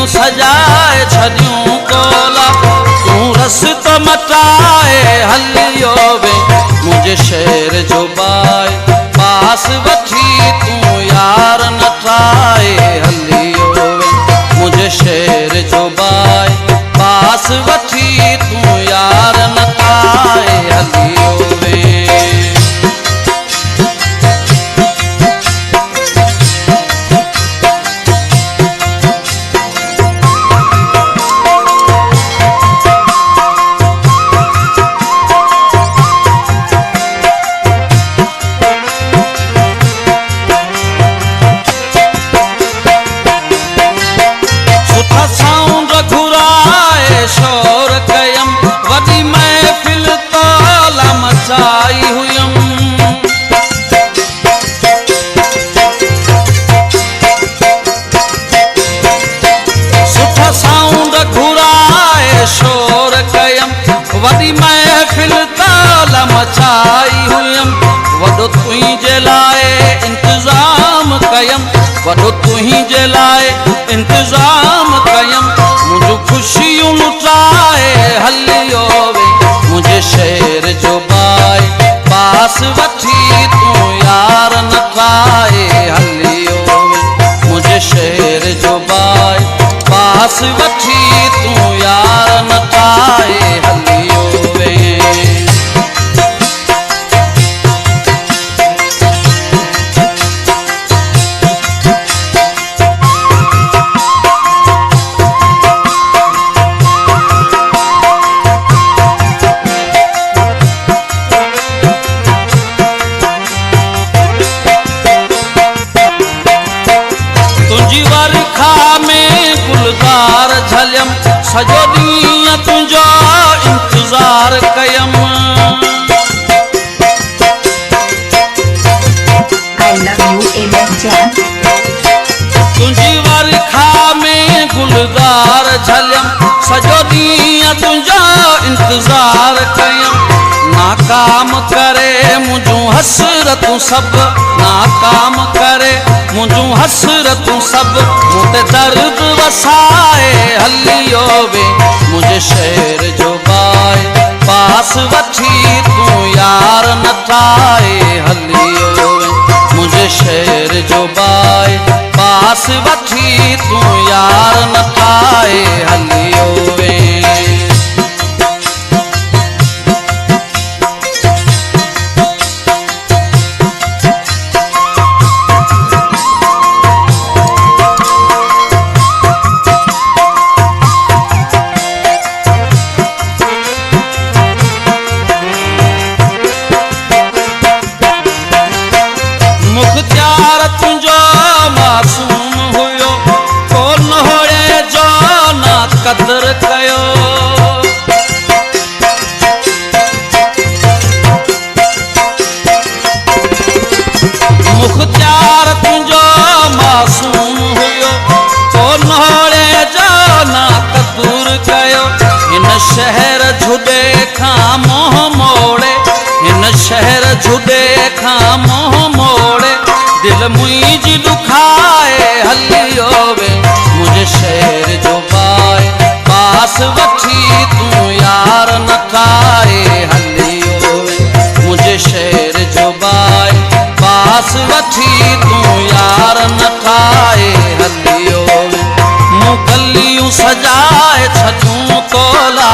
गलियूं सजाए छॾियूं कोला, तूं रस्तो मटाए हलियो वे मुंहिंजे शहर जो बाए, पास वठी तूं यार नठाए हलियो वे मुंहिंजे शहर जो बाए, पास वठी तूं यार नठाए हलियो वे। शोर कयम वॾी महफ़िल तोला मचाई हुयम, सुठा साउंड घुराए शोर कयम वॾी महफ़िल तोला मचाई हुयम, वॾो तुंहिंजे लाइ इंतज़ाम कयम, वॾो तुंहिंजे लाइ इंतज़ाम कयम, मुंहिंजूं ख़ुशियूं लुटाए हलियो वे मुंहिंजे शहर जो बाए, पास वठी तूं यार नठाए हलियो वे मुंहिंजे शहर जो बाए, पास वठी तूं यार नठाए हलियो वे। तुंहिंजी वर्खा में गुलदार झलियम, सॼो ॾींहुं तुंहिंजो इंतज़ार कयम, तुंहिंजी वर्खा में गुलदार झलियम, सॼो ॾींहुं तुंहिंजो इंतज़ार कयम, नाकाम करे मुंहिंजूं हसरतूं सभु, नाकाम करे मुंहिंजूं हसरतूं सभु, मूं ते दर्द वसाए हलियो वे मुंहिंजे शहर जो बाए, पास वठी तूं यार नठाए हलियो वे मुंहिंजे शहर जो बाए, पास वठी तूं यार नठाए हलियो वे। मुख्तियार तुंहिंजो मासूम हुयो, को नोड़े जो ना क़दर कयो, मुख्तियार तुंहिंजो मासूम हुयो, को नोड़े जो ना क़दर कयो, हिन शहर जुॾे खां मोह मोड़े, हिन शहर जुॾे खां मोह मोड़े, दिल मुंहिंजी दुखाए हलियो वे मुंहिंजे शहर जो बाए, पास वठी तूं यार नठाए हलियो वे मुंहिंजे शहर जो बाए, पास वठी तूं यार नठाए हलियो वे। मूं गलियूं सजाए छॾियूं तोला,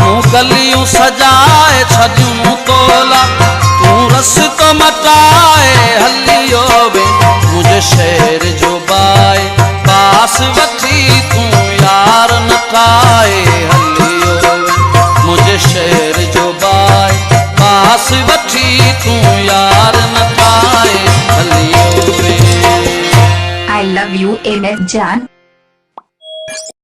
मूं गलियूं सजाए छॾियूं तोला, तूं रस्तो मटाए हलियो वे मुंहिंजे शहर जो बाए, पास वठी तूं यार नठाए हलियो वे मुंहिंजे शहर जो बाए, पास वठी तूं यार नठाए हलियो वे। I love you MS जान।